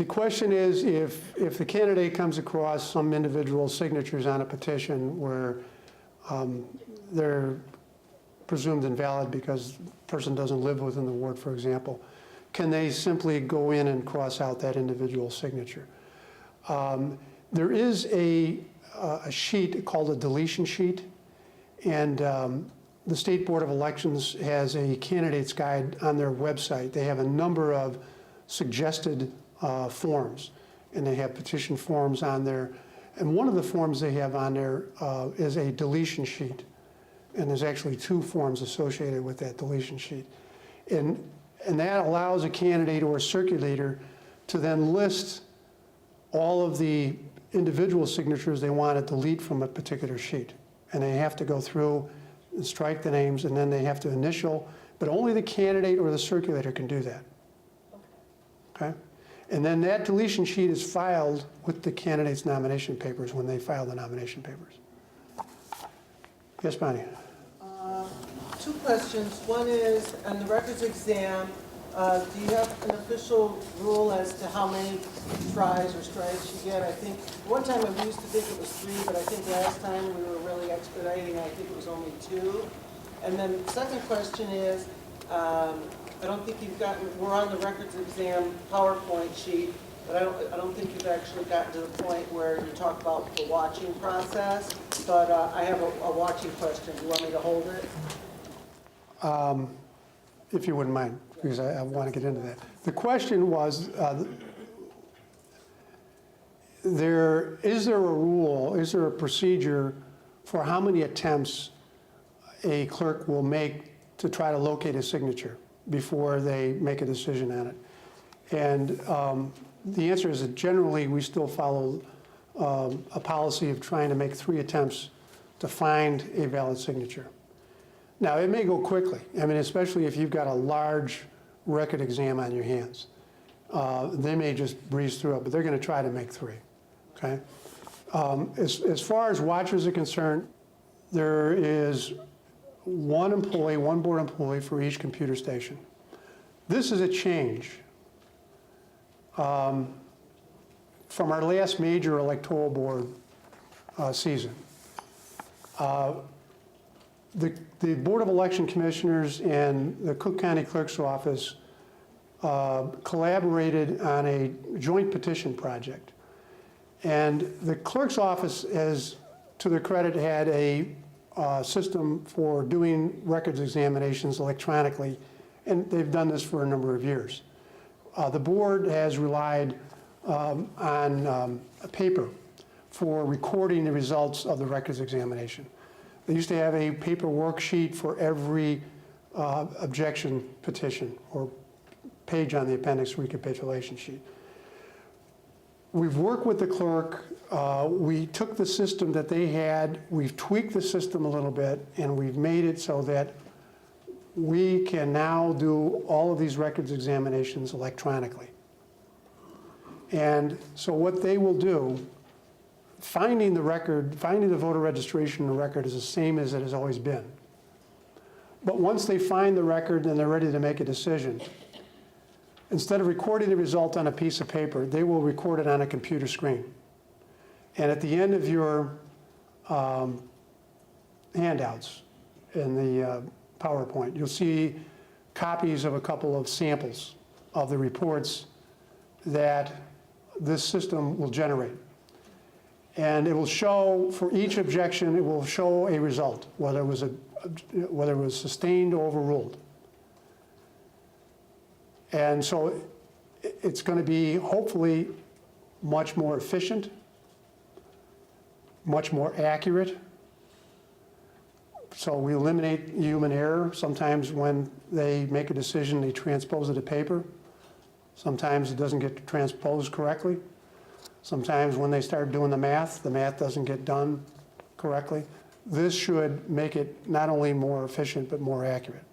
The question is, if the candidate comes across some individual signatures on a petition where they're presumed invalid because the person doesn't live within the ward, for example, can they simply go in and cross out that individual signature? There is a sheet called a deletion sheet, and the State Board of Elections has a candidate's guide on their website. They have a number of suggested forms, and they have petition forms on there. And one of the forms they have on there is a deletion sheet. And there's actually 2 forms associated with that deletion sheet. And that allows a candidate or a circulator to then list all of the individual signatures they want to delete from a particular sheet. And they have to go through and strike the names, and then they have to initial, but only the candidate or the circulator can do that. Okay? And then that deletion sheet is filed with the candidate's nomination papers when they file the nomination papers. Yes, Bonnie? 2 questions. One is, on the records exam, do you have an official rule as to how many tries or strikes you get? I think one time we used to think it was 3, but I think last time we were really expediting, I think it was only 2. And then the second question is, I don't think you've gotten, we're on the records exam PowerPoint sheet, but I don't think you've actually gotten to the point where you talk about the watching process. But I have a watching question. Do you want me to hold it? If you wouldn't mind, because I want to get into that. The question was, is there a rule, is there a procedure for how many attempts a clerk will make to try to locate a signature before they make a decision on it? And the answer is that generally we still follow a policy of trying to make 3 attempts to find a valid signature. Now, it may go quickly. I mean, especially if you've got a large record exam on your hands. They may just breeze through it, but they're going to try to make 3, okay? As far as watchers are concerned, there is one employee, one board employee for each computer station. This is a change from our last major electoral board season. The Board of Election Commissioners and the Cook County Clerk's Office collaborated on a joint petition project. And the Clerk's Office has, to their credit, had a system for doing records examinations electronically, and they've done this for a number of years. The board has relied on a paper for recording the results of the records examination. They used to have a paper worksheet for every objection petition or page on the appendix recapitulation sheet. We've worked with the clerk. We took the system that they had, we've tweaked the system a little bit, and we've made it so that we can now do all of these records examinations electronically. And so what they will do, finding the record, finding the voter registration in the record is the same as it has always been. But once they find the record and they're ready to make a decision, instead of recording the result on a piece of paper, they will record it on a computer screen. And at the end of your handouts in the PowerPoint, you'll see copies of a couple of samples of the reports that this system will generate. And it will show, for each objection, it will show a result, whether it was sustained or overruled. And so it's going to be, hopefully, much more efficient, much more accurate. So we eliminate human error. Sometimes when they make a decision, they transpose it to paper. Sometimes it doesn't get transposed correctly. Sometimes when they start doing the math doesn't get done correctly. This should make it not only more efficient, but more accurate.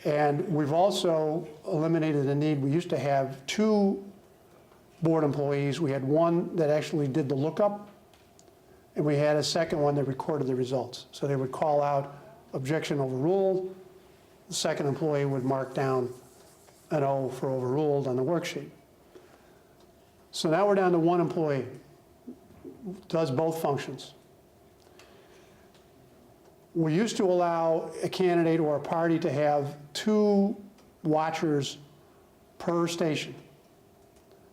And we've also eliminated the need. We used to have 2 board employees. We had one that actually did the lookup, and we had a second one that recorded the results. So they would call out objection overruled. The second employee would mark down an O for overruled on the worksheet. So now we're down to one employee, does both functions. We used to allow a candidate or a party to have 2 watchers per station.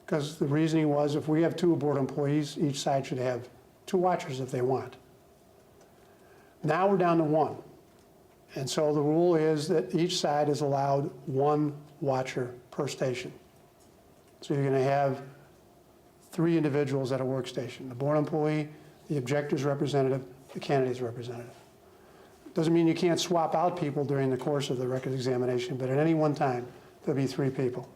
Because the reasoning was if we have 2 board employees, each side should have 2 watchers if they want. Now we're down to 1. And so the rule is that each side is allowed 1 watcher per station. So you're going to have 3 individuals at a workstation: the board employee, the objector's representative, the candidate's representative. Doesn't mean you can't swap out people during the course of the record examination, but at any one time, there'll be 3 people.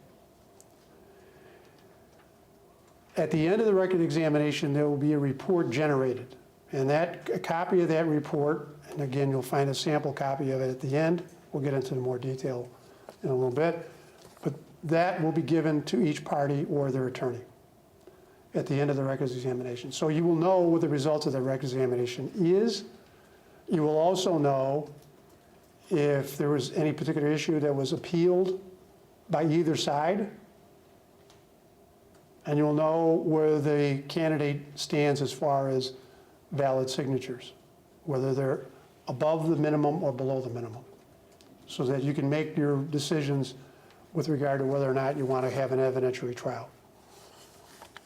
At the end of the record examination, there will be a report generated. And a copy of that report, and again, you'll find a sample copy of it at the end. We'll get into more detail in a little bit. But that will be given to each party or their attorney at the end of the records examination. So you will know what the results of the record examination is. You will also know if there was any particular issue that was appealed by either side. And you'll know where the candidate stands as far as valid signatures, whether they're above the minimum or below the minimum, so that you can make your decisions with regard to whether or not you want to have an evidentiary trial.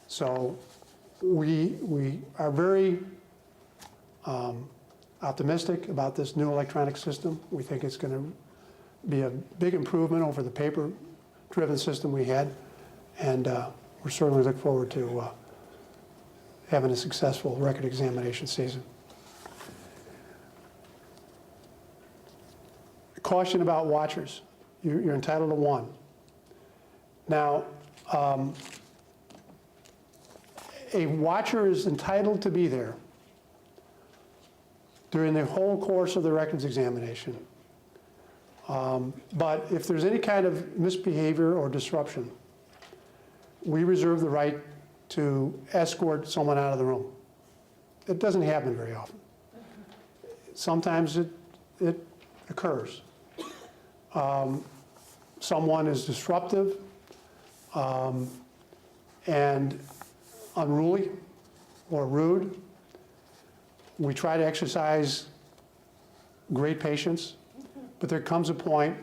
So we are very optimistic about this new electronic system. We think it's going to be a big improvement over the paper-driven system we had, and we certainly look forward to having a successful record examination season. Caution about watchers. You're entitled to 1. Now, a watcher is entitled to be there during the whole course of the records examination. But if there's any kind of misbehavior or disruption, we reserve the right to escort someone out of the room. It doesn't happen very often. Sometimes it occurs. Someone is disruptive and unruly or rude. We try to exercise great patience, but there comes a point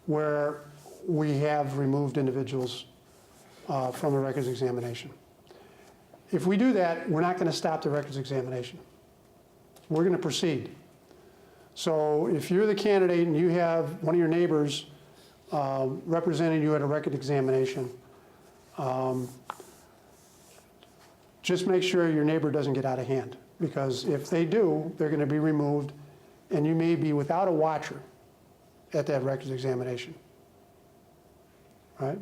where we have removed individuals from the records examination. If we do that, we're not going to stop the records examination. We're going to proceed. So if you're the candidate and you have one of your neighbors representing you at a record examination, just make sure your neighbor doesn't get out of hand, because if they do, they're going to be removed, and you may be without a watcher at that records examination. Right?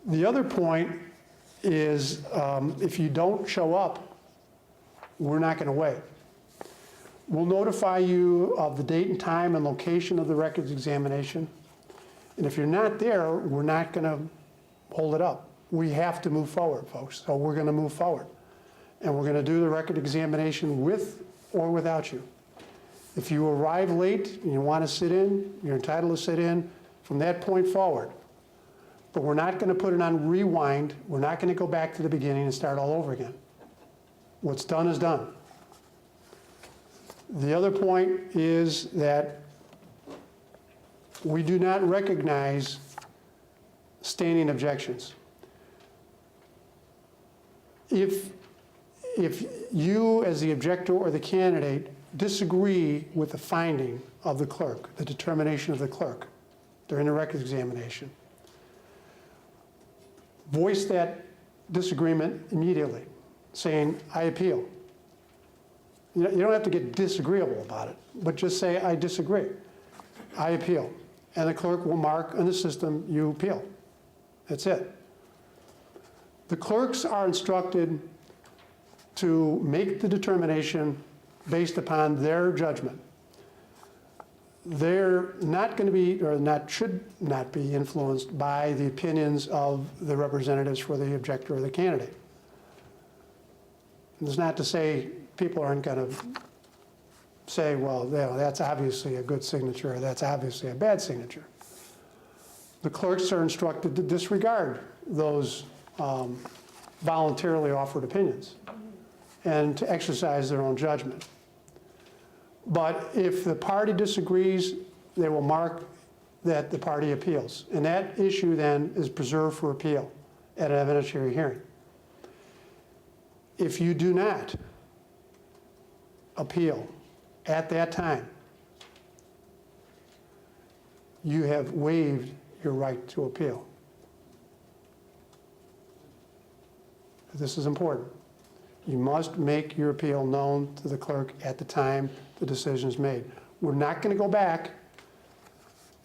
The other point is if you don't show up, we're not going to wait. We'll notify you of the date and time and location of the records examination. And if you're not there, we're not going to hold it up. We have to move forward, folks. So we're going to move forward. And we're going to do the record examination with or without you. If you arrive late and you want to sit in, you're entitled to sit in from that point forward. But we're not going to put it on rewind. We're not going to go back to the beginning and start all over again. What's done is done. The other point is that we do not recognize standing objections. If you, as the objector or the candidate, disagree with the finding of the clerk, the determination of the clerk during the records examination, voice that disagreement immediately, saying, I appeal. You don't have to get disagreeable about it, but just say, I disagree. I appeal. And the clerk will mark in the system, you appeal. That's it. The clerks are instructed to make the determination based upon their judgment. They're not going to be, or should not be influenced by the opinions of the representatives for the objector or the candidate. It's not to say people aren't going to say, well, that's obviously a good signature, or that's obviously a bad signature. The clerks are instructed to disregard those voluntarily offered opinions and to exercise their own judgment. But if the party disagrees, they will mark that the party appeals. And that issue then is preserved for appeal at an evidentiary hearing. If you do not appeal at that time, you have waived your right to appeal. This is important. You must make your appeal known to the clerk at the time the decision is made. We're not going to go back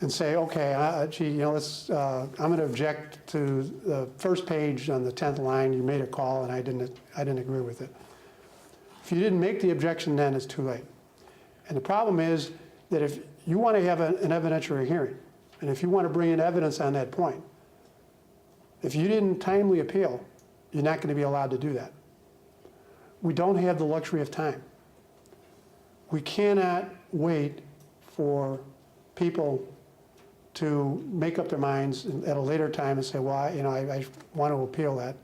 and say, okay, gee, you know, I'm going to object to the first page on the 10th line. You made a call and I didn't agree with it. If you didn't make the objection, then it's too late. And the problem is that if you want to have an evidentiary hearing, and if you want to bring in evidence on that point, if you didn't timely appeal, you're not going to be allowed to do that. We don't have the luxury of time. We cannot wait for people to make up their minds at a later time and say, well, I want to appeal that.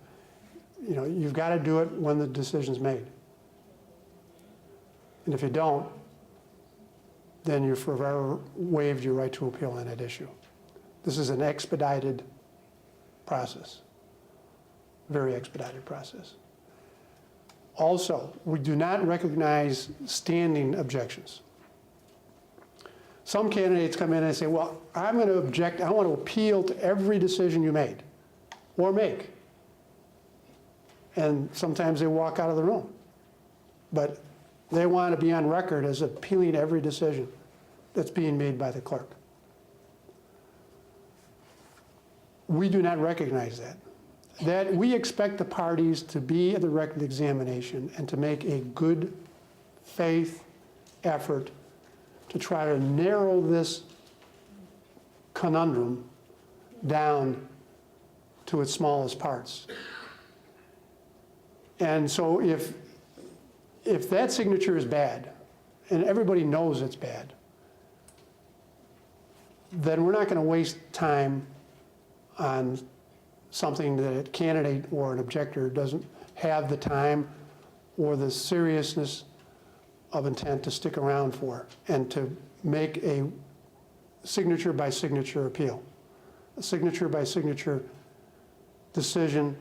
You know, you've got to do it when the decision's made. And if you don't, then you've forever waived your right to appeal on that issue. This is an expedited process, very expedited process. Also, we do not recognize standing objections. Some candidates come in and say, well, I'm going to object, I want to appeal to every decision you made or make. And sometimes they walk out of the room. But they want to be on record as appealing every decision that's being made by the clerk. We do not recognize that. That we expect the parties to be at the record examination and to make a good faith effort to try to narrow this conundrum down to its smallest parts. And so if that signature is bad, and everybody knows it's bad, then we're not going to waste time on something that a candidate or an objector doesn't have the time or the seriousness of intent to stick around for and to make a signature by signature appeal. A signature by signature decision,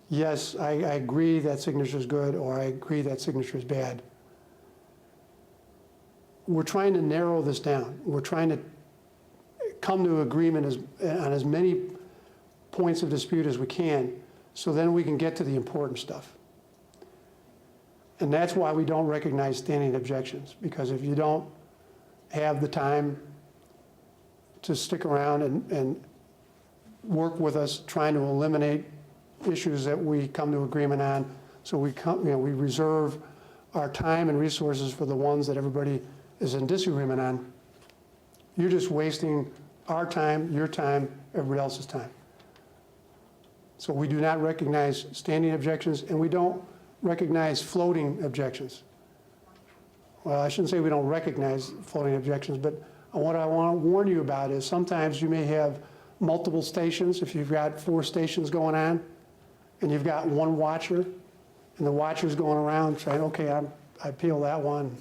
yes, I agree that signature is good, or I agree that signature is bad. We're trying to narrow this down. We're trying to come to agreement on as many points of dispute as we can, so then we can get to the important stuff. And that's why we don't recognize standing objections, because if you don't have the time to stick around and work with us trying to eliminate issues that we come to agreement on, so we reserve our time and resources for the ones that everybody is in disagreement on, you're just wasting our time, your time, everybody else's time. So we do not recognize standing objections, and we don't recognize floating objections. Well, I shouldn't say we don't recognize floating objections, but what I want to warn you about is sometimes you may have multiple stations. If you've got 4 stations going on, and you've got one watcher, and the watcher's going around saying, okay, I appeal that one.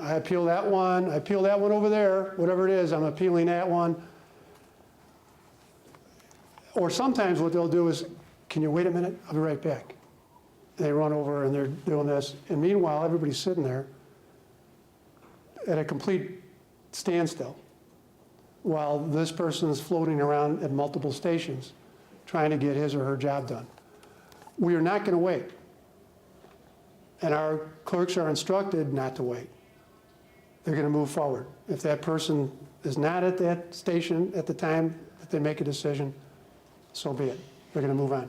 I appeal that one. I appeal that one over there. Whatever it is, I'm appealing that one. Or sometimes what they'll do is, can you wait a minute? I'll be right back. They run over and they're doing this. And meanwhile, everybody's sitting there at a complete standstill while this person's floating around at multiple stations trying to get his or her job done. We are not going to wait. And our clerks are instructed not to wait. They're going to move forward. If that person is not at that station at the time that they make a decision, so be it. They're going to move on.